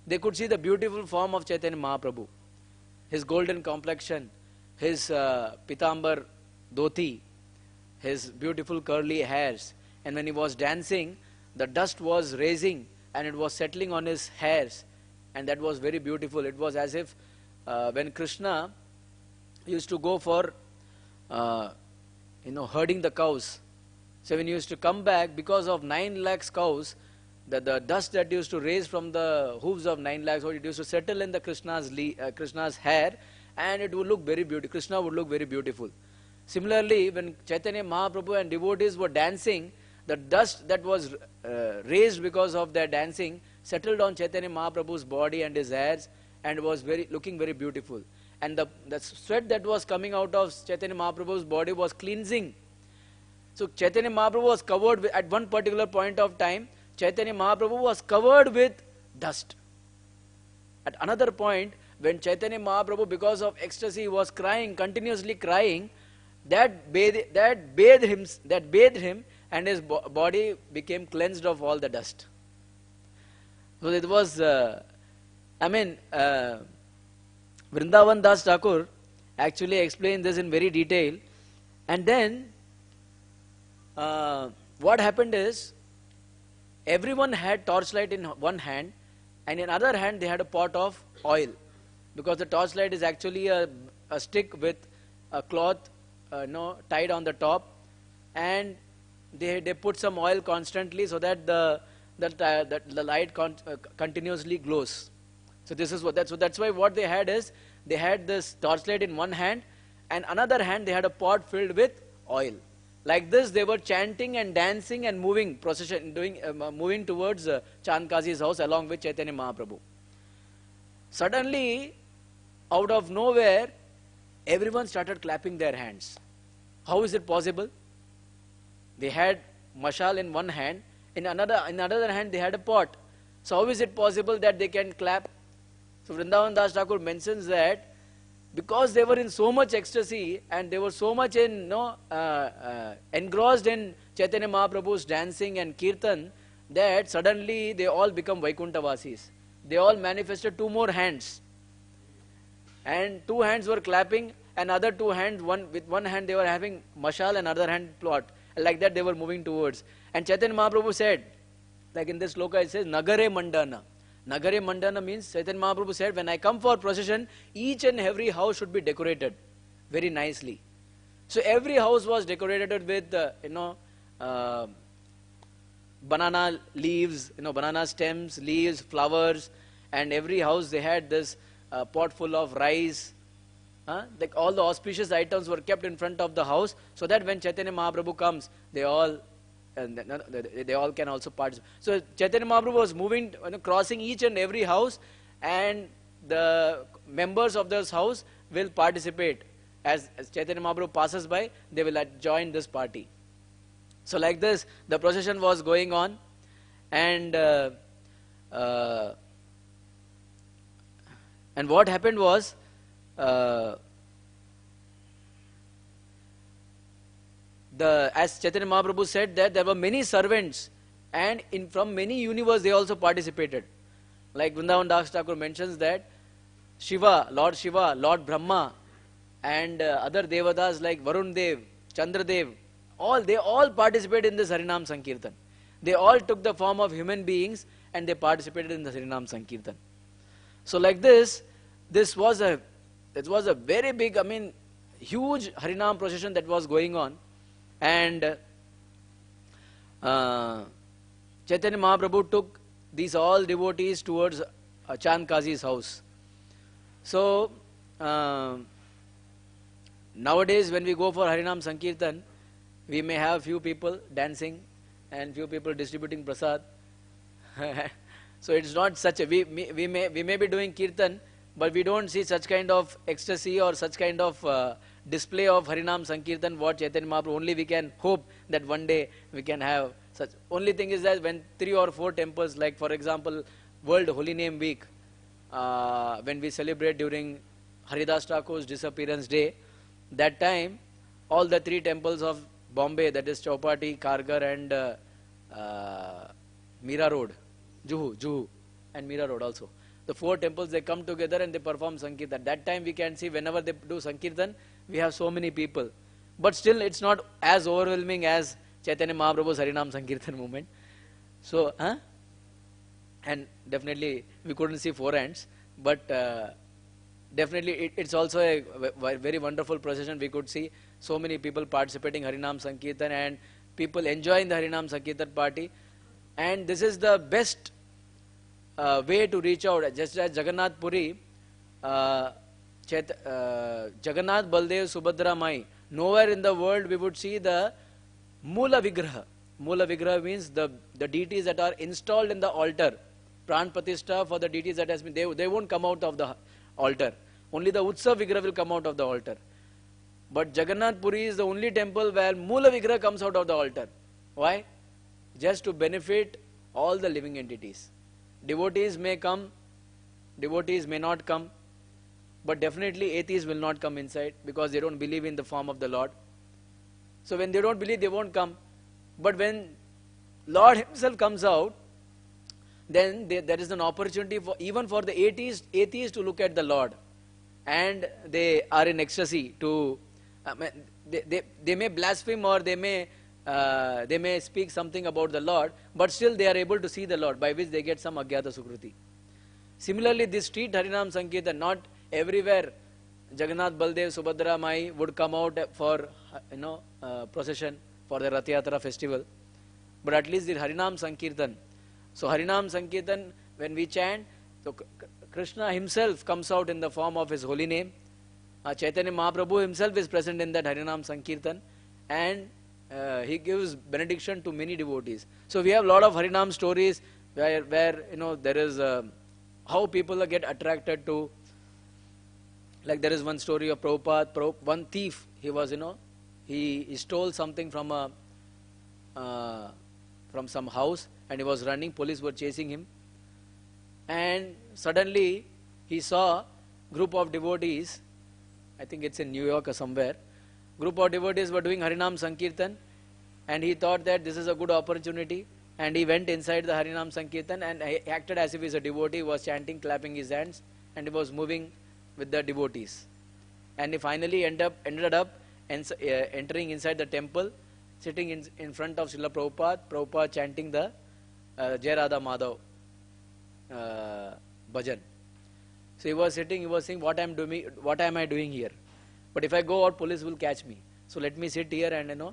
They could see the beautiful form of Chaitanya Mahaprabhu, his golden complexion, his pitambar dhoti, his beautiful curly hairs. And when he was dancing, the dust was raising and it was settling on his hairs, and that was very beautiful. It was as if when Krishna used to go for herding the cows. So when he used to come back, because of 9 lakhs cows, the dust that used to raise from the hooves of 9 lakhs, it used to settle in the Krishna's hair, and it would look very beautiful. Krishna would look very beautiful. Similarly, when Chaitanya Mahaprabhu and devotees were dancing, the dust that was raised because of their dancing settled on Chaitanya Mahaprabhu's body and his hairs, and was looking very beautiful. And the sweat that was coming out of Chaitanya Mahaprabhu's body was cleansing. So Chaitanya Mahaprabhu was covered with, at one particular point of time, Chaitanya Mahaprabhu was covered with dust. At another point, when Chaitanya Mahaprabhu, because of ecstasy, was crying, continuously crying, that bathed him, and his body became cleansed of all the dust. So it was, Vrindavan Das Thakur actually explained this in very detail. And then, what happened is, everyone had torchlight in one hand, and in other hand they had a pot of oil, because the torchlight is actually a stick with a cloth tied on the top, and they put some oil constantly so that the light continuously glows. So this is that's why what they had is, they had this torchlight in one hand, and another hand they had a pot filled with oil. Like this, they were chanting and dancing and moving procession, moving towards Chandkazi's house along with Chaitanya Mahaprabhu. Suddenly, out of nowhere, everyone started clapping their hands. How is it possible? They had mashal in one hand, in another hand they had a pot. So how is it possible that they can clap? So Vrindavan Das Thakur mentions that because they were in so much ecstasy and they were so much engrossed in Chaitanya Mahaprabhu's dancing and kirtan, that suddenly they all become Vaikuntha-vasis. They all manifested two more hands. And two hands were clapping, and other two hands, with one hand they were having mashal and other hand plot. Like that they were moving towards. And Chaitanya Mahaprabhu said, like in this sloka it says, Nagare Mandana. Nagare Mandana means, Chaitanya Mahaprabhu said, when I come for procession, each and every house should be decorated very nicely. So every house was decorated with, banana leaves, banana stems, leaves, flowers, and every house they had this pot full of rice. Like all the auspicious items were kept in front of the house, so that when Chaitanya Mahaprabhu comes, they all can also participate. So Chaitanya Mahaprabhu was moving, crossing each and every house, and the members of this house will participate. As Chaitanya Mahaprabhu passes by, they will join this party. So like this, the procession was going on, and what happened was, as Chaitanya Mahaprabhu said, that there were many servants, and from many universes they also participated. Like Vrindavan Das Thakur mentions that Shiva, Lord Brahma, and other devatas like Varun Dev, Chandra Dev, they all participated in this Harinam Sankirtan. They all took the form of human beings and they participated in the Harinam Sankirtan. So like this was a very big, huge Harinam procession that was going on. And Chaitanya Mahaprabhu took these all devotees towards Chandkazi's house. So nowadays when we go for Harinam Sankirtan, we may have few people dancing and few people distributing prasad. So it's not such a, we may be doing kirtan, but we don't see such kind of ecstasy or such kind of display of Harinam Sankirtan what Chaitanya Mahaprabhu. Only we can hope that one day we can have such. Only thing is that when 3 or 4 temples, like for example World Holy Name Week, when we celebrate during Haridas Thakur's disappearance day, that time all the 3 temples of Bombay, that is Chowpatty, Kargar and Mira Road, Juhu and Mira Road also. The 4 temples, they come together and they perform Sankirtan. That time we can see whenever they do Sankirtan, we have so many people. But still it's not as overwhelming as Chaitanya Mahaprabhu's Harinam Sankirtan movement. So, and definitely we couldn't see 4 ends, but definitely it's also a very wonderful procession. We could see so many people participating Harinam Sankirtan and people enjoying the Harinam Sankirtan party. And this is the best way to reach out. Just as Jagannath Puri, Jagannath, Baldev, Subhadra, Mai, nowhere in the world we would see the Mula Vigraha. Mula Vigraha means the deities that are installed in the altar. Pran Pratishtha for the deities that has been, they won't come out of the altar. Only the Utsav Vigraha will come out of the altar. But Jagannath Puri is the only temple where Mula Vigraha comes out of the altar. Why? Just to benefit all the living entities. Devotees may come, devotees may not come. but definitely atheists will not come inside because they don't believe in the form of the Lord. So when they don't believe, they won't come. But when Lord himself comes out, then there is an opportunity for even for the atheists to look at the Lord, and they are in ecstasy to they may blaspheme, or they may speak something about the Lord, but still they are able to see the Lord, by which they get some agyata sukruti. Similarly, this street Harinam Sankirtan, not everywhere Jagannath, Baldev, Subhadra Mai would come out for procession for the Rath Yatra festival, but at least the Harinam Sankirtan. So Harinam Sankirtan, when we chant, so Krishna himself comes out in the form of his holy name. Chaitanya Mahaprabhu himself is present in that Harinam Sankirtan, and he gives benediction to many devotees. So we have a lot of Harinam stories where there is how people get attracted to. Like there is one story of Prabhupada, one thief. He was he stole something from some house, and he was running. Police were chasing him, and suddenly he saw group of devotees. I think it's in New York or somewhere. Group of devotees were doing Harinam Sankirtan, and he thought that this is a good opportunity, and he went inside the Harinam Sankirtan and he acted as if he's a devotee, was chanting, clapping his hands, and he was moving with the devotees. And he finally ended up entering inside the temple, sitting in front of Srila Prabhupada chanting the Jai Radha Madhav bhajan. So he was sitting, he was saying, what am I doing here? But if I go out, police will catch me. So let me sit here and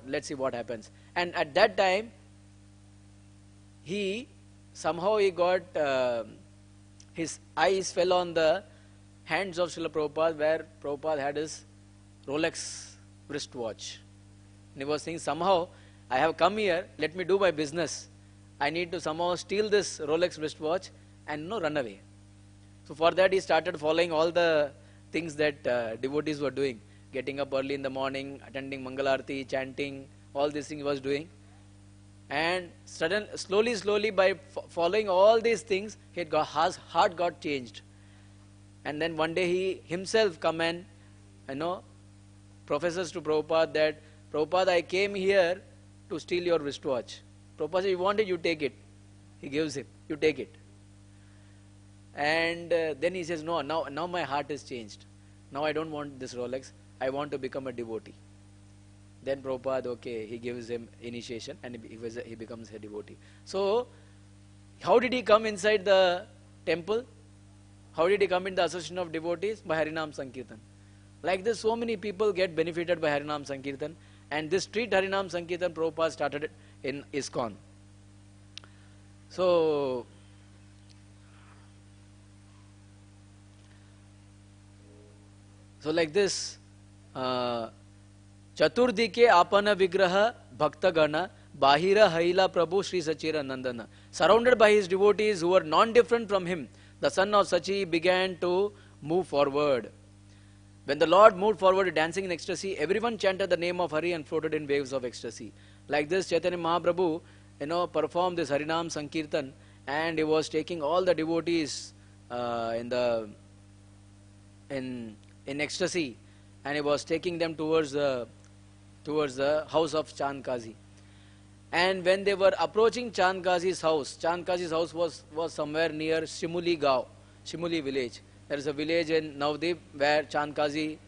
let's see what happens. And at that time, he got his eyes fell on the hands of Srila Prabhupada, where Prabhupada had his Rolex wristwatch. And he was saying, somehow I have come here, let me do my business. I need to somehow steal this Rolex wristwatch and run away. So for that he started following all the things that devotees were doing. Getting up early in the morning, attending Mangalarti, chanting, all these things he was doing. And slowly by following all these things, his heart got changed. And then one day he himself come and professes to Prabhupada that, Prabhupada, I came here to steal your wristwatch. Prabhupada said, you want it, you take it. He gives him, you take it. And then he says, no, now my heart is changed. Now I don't want this Rolex, I want to become a devotee. Then Prabhupada, okay, he gives him initiation and he becomes a devotee. So, how did he come inside the temple? How did he come in the association of devotees? By Harinam Sankirtan. Like this, so many people get benefited by Harinam Sankirtan. And this street Harinam Sankirtan, Prabhupada started it in ISKCON. So like this, Chaturdike Apana Vigraha Bhakta Gana Bahira Haila Prabhu Sri Sachira Nandana. Surrounded by his devotees who were non-different from him, the son of Sachi began to move forward. When the Lord moved forward dancing in ecstasy, everyone chanted the name of Hari and floated in waves of ecstasy. Like this, Chaitanya Mahaprabhu, performed this Harinam Sankirtan, and he was taking all the devotees in ecstasy, and he was taking them towards the house of Chand Kazi. And when they were approaching Chand Kazi's house was somewhere near Shimuli Gaon, Shimuli village. There is a village in Navdeep where Chand Kazi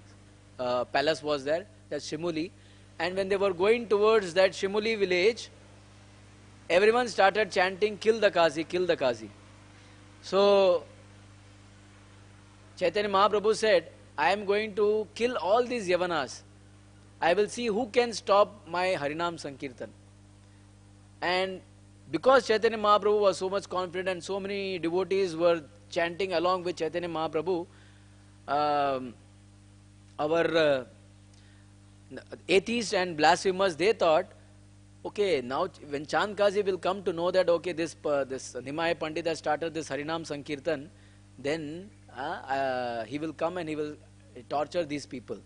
palace was there, that's Shimuli. And when they were going towards that Shimuli village, everyone started chanting, kill the Kazi, kill the Kazi. So Chaitanya Mahaprabhu said, I am going to kill all these Yavanas. I will see who can stop my Harinam Sankirtan. And because Chaitanya Mahaprabhu was so much confident and so many devotees were chanting along with Chaitanya Mahaprabhu, our atheists and blasphemers, they thought, okay, now when Chand Kazi will come to know that, okay, this Nimai Pandit has started this Harinam Sankirtan, then he will come and he will torture these people.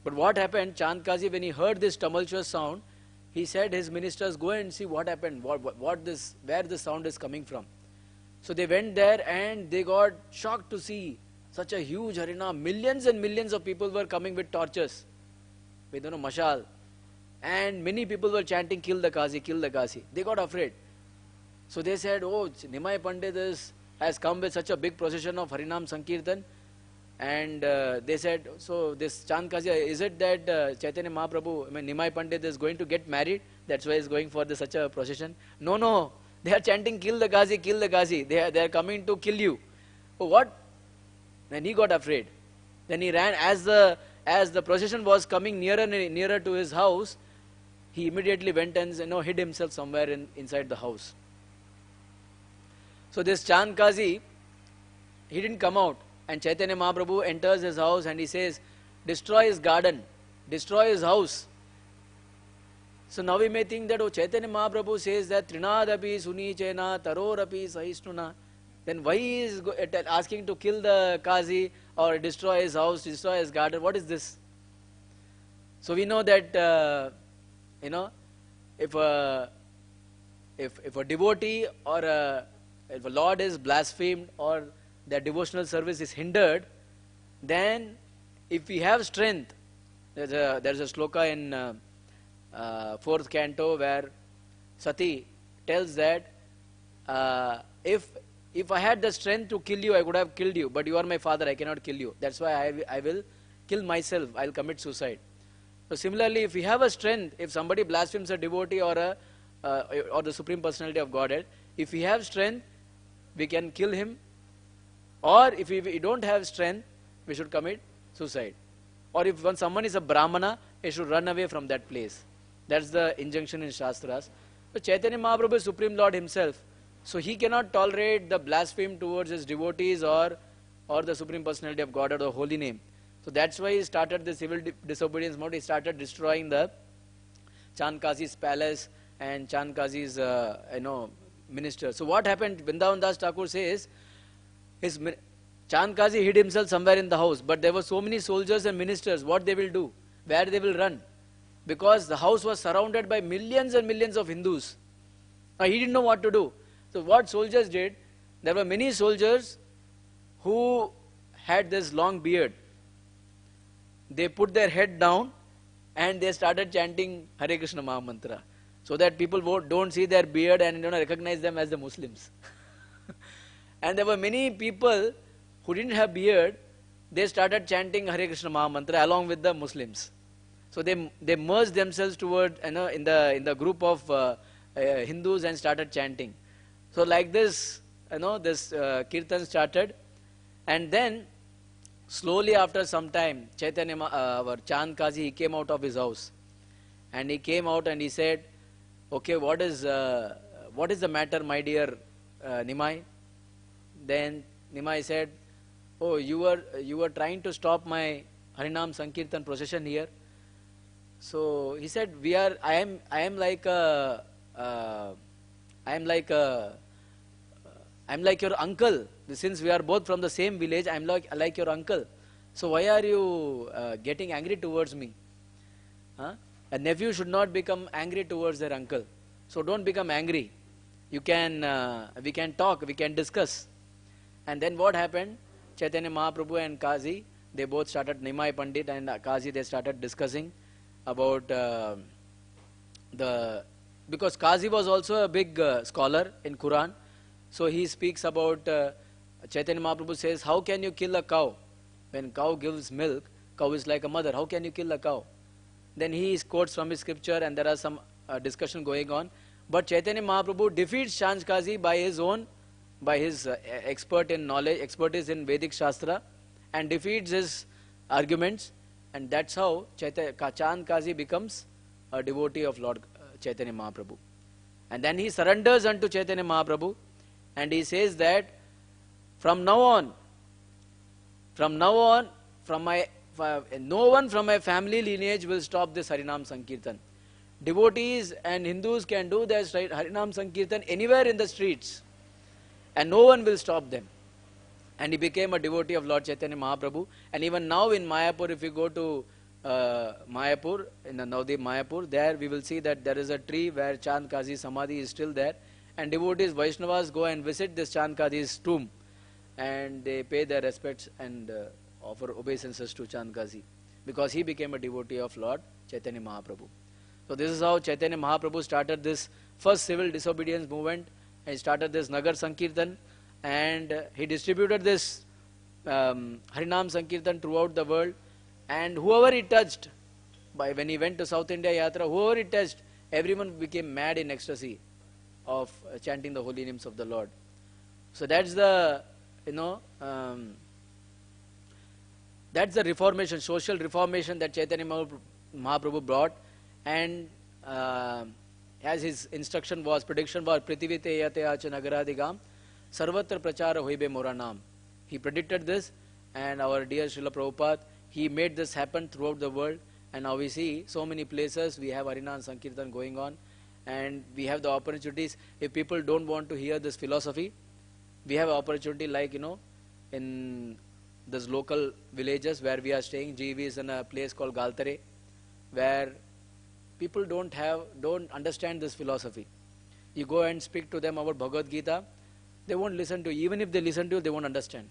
But what happened, Chand Kazi, when he heard this tumultuous sound, he said his ministers, go and see what happened, where this sound is coming from. So they went there and they got shocked to see such a huge Harinam. Millions and millions of people were coming with torches, with mashal. And many people were chanting, kill the Qazi, kill the Qazi. They got afraid. So they said, oh, Nimai Pandit has come with such a big procession of Harinam Sankirtan. And they said, so this Chand Qazi, is it that Chaitanya Mahaprabhu, Nimai Pandit is going to get married? That's why he's going for such a procession. No, no. They are chanting, kill the Qazi, kill the Qazi. They are coming to kill you. Oh, what? Then he got afraid. Then he ran. As the procession was coming nearer and nearer to his house, he immediately went and hid himself somewhere inside the house. So this Chand Qazi, he didn't come out. And Chaitanya Mahaprabhu enters his house and he says, destroy his garden, destroy his house. So now we may think that, oh, Chaitanya Mahaprabhu says that Trinadapi Suni Chena Tarorapi Sahishnuna. Then why he is asking to kill the Qazi or destroy his house, destroy his garden? What is this? So we know that, if a devotee or if a Lord is blasphemed or their devotional service is hindered, then if we have strength, there's a sloka in 4th canto where Sati tells that if I had the strength to kill you, I would have killed you, but you are my father, I cannot kill you. That's why I will kill myself, I will commit suicide. So similarly, if we have a strength, if somebody blasphemes a devotee or the Supreme Personality of Godhead, if we have strength, we can kill him. Or if we don't have strength, we should commit suicide. Or if someone is a Brahmana, he should run away from that place. That's the injunction in Shastras. So Chaitanya Mahaprabhu is Supreme Lord himself. So he cannot tolerate the blaspheme towards his devotees or the Supreme Personality of God or the holy name. So that's why he started the civil disobedience mode. He started destroying the Chand Qazi's palace and Chand Qazi's minister. So what happened? Vrindavan Das Thakur says, Chand Qazi hid himself somewhere in the house, but there were so many soldiers and ministers. What they will do? Where they will run? Because the house was surrounded by millions and millions of Hindus. Now he didn't know what to do. So what soldiers did? There were many soldiers who had this long beard. They put their head down and they started chanting Hare Krishna Maha Mantra, so that people don't see their beard and recognize them as the Muslims. And there were many people who didn't have beard. They started chanting Hare Krishna Maha Mantra along with the Muslims. So they merged themselves toward in the group of Hindus and started chanting. So like this, this kirtan started, and then slowly after some time, Chaitanya, our Chand Qazi, he came out of his house, and he came out and he said, "Okay, what is the matter, my dear Nimai?" Then Nimai said, "Oh, you were trying to stop my Harinam Sankirtan procession here." So he said, I am like your uncle. Since we are both from the same village, I am like your uncle. So why are you getting angry towards me? Huh? A nephew should not become angry towards their uncle. So don't become angry. We can talk, we can discuss. And then what happened? Chaitanya Mahaprabhu and Qazi, they both started, Nimai Pandit and Qazi, they started discussing about because Qazi was also a big scholar in Quran. So he speaks about, Chaitanya Mahaprabhu says, how can you kill a cow? When cow gives milk, cow is like a mother. How can you kill a cow? Then he quotes from his scripture and there are some discussion going on. But Chaitanya Mahaprabhu defeats Chand Qazi by his expertise in Vedic Shastra, and defeats his arguments, and that's how Chand Qazi becomes a devotee of Lord Chaitanya Mahaprabhu. And then he surrenders unto Chaitanya Mahaprabhu, and he says that from now on, no one from my family lineage will stop this Harinam Sankirtan. Devotees and Hindus can do their Harinam Sankirtan anywhere in the streets, and no one will stop them. And he became a devotee of Lord Chaitanya Mahaprabhu. And even now in Mayapur, if you go to in the Navdeep Mayapur, there we will see that there is a tree where Chand Qazi Samadhi is still there. and devotees, Vaishnavas go and visit this Chandkazi's tomb, and they pay their respects and offer obeisances to Chandkazi, because he became a devotee of Lord Chaitanya Mahaprabhu. So this is how Chaitanya Mahaprabhu started this first civil disobedience movement, and he started this Nagar Sankirtan, and he distributed this Harinam Sankirtan throughout the world, and whoever he touched, when he went to South India Yatra, whoever he touched, everyone became mad in ecstasy of chanting the holy names of the Lord. So that's the, that's the reformation, social reformation that Chaitanya Mahaprabhu brought, and as his instruction was, prediction was, Prithivite yate acha nagaradigam, sarvatra prachara hoibe moranam. He predicted this, and our dear Srila Prabhupada, he made this happen throughout the world, and now we see so many places we have Harinam Sankirtan going on, and we have the opportunities. If people don't want to hear this philosophy, we have opportunity like, in these local villages where we are staying. GEV is in a place called Galtare, where people don't understand this philosophy. You go and speak to them about Bhagavad Gita, they won't listen to you. Even if they listen to you, they won't understand.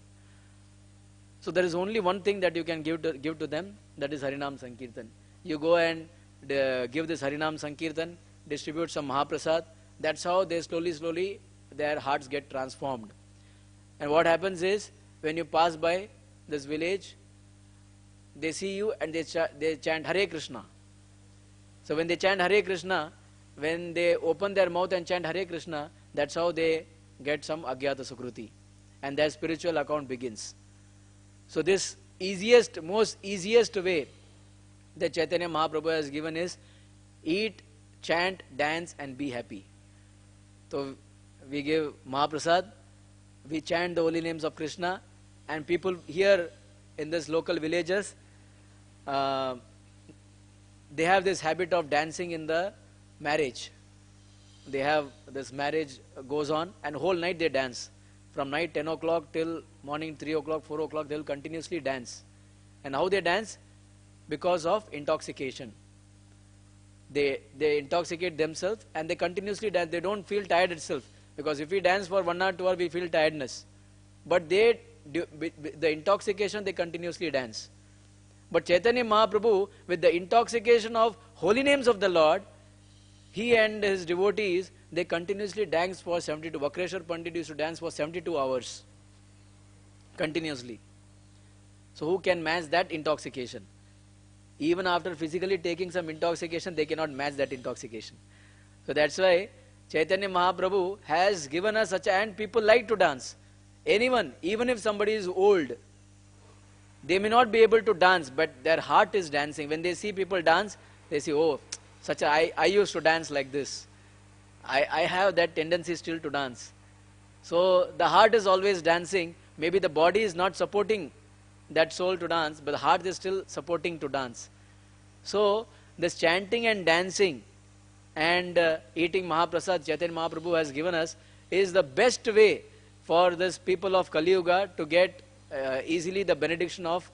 So there is only one thing that you can give to them, that is Harinam Sankirtan. You go and give this Harinam Sankirtan, distribute some Mahaprasad. That's how they slowly their hearts get transformed. And what happens is, when you pass by this village, they see you and they chant Hare Krishna. So when they chant Hare Krishna, when they open their mouth and chant Hare Krishna, that's how they get some Agyata Sukruti, and their spiritual account begins. So this most easiest way that Chaitanya Mahaprabhu has given is eat, chant, dance and be happy. So we give Mahaprasad, we chant the holy names of Krishna, and people here in this local villages, they have this habit of dancing in the marriage. They have this marriage goes on, and whole night they dance. From night 10 o'clock till morning 3 o'clock, 4 o'clock, they will continuously dance. And how they dance? Because of intoxication. They intoxicate themselves and they continuously dance. They don't feel tired itself. Because if we dance for 1 hour, 2 hours, we feel tiredness. But the intoxication, they continuously dance. But Chaitanya Mahaprabhu, with the intoxication of holy names of the Lord, he and his devotees, they continuously dance for 72. Vakreshwar Pandit used to dance for 72 hours. Continuously. So who can match that intoxication? Even after physically taking some intoxication, they cannot match that intoxication. So that's why Chaitanya Mahaprabhu has given us such a, and people like to dance. Anyone, even if somebody is old, they may not be able to dance, but their heart is dancing. When they see people dance, they say, oh, I used to dance like this. I have that tendency still to dance. So the heart is always dancing. Maybe the body is not supporting that soul to dance, but the heart is still supporting to dance. So this chanting and dancing and eating Mahaprasad Chaitanya Mahaprabhu has given us is the best way for this people of Kali Yuga to get easily the benediction of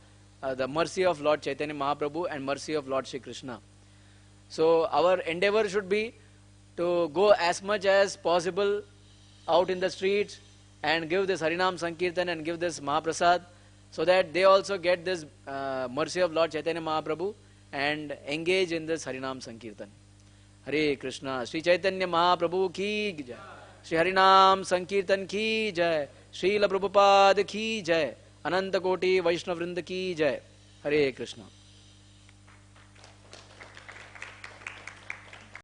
the mercy of Lord Chaitanya Mahaprabhu and mercy of Lord Shri Krishna. So our endeavor should be to go as much as possible out in the streets and give this Harinam Sankirtan and give this Mahaprasad, so that they also get this mercy of Lord Chaitanya Mahaprabhu and engage in this Harinam Sankirtan. Hare Krishna. Sri Chaitanya Mahaprabhu ki jai. Sri Harinam Sankirtan ki jai. Srila Prabhupada ki jai. Ananta Koti Vaishnava Vrinda ki jai. Hare Krishna.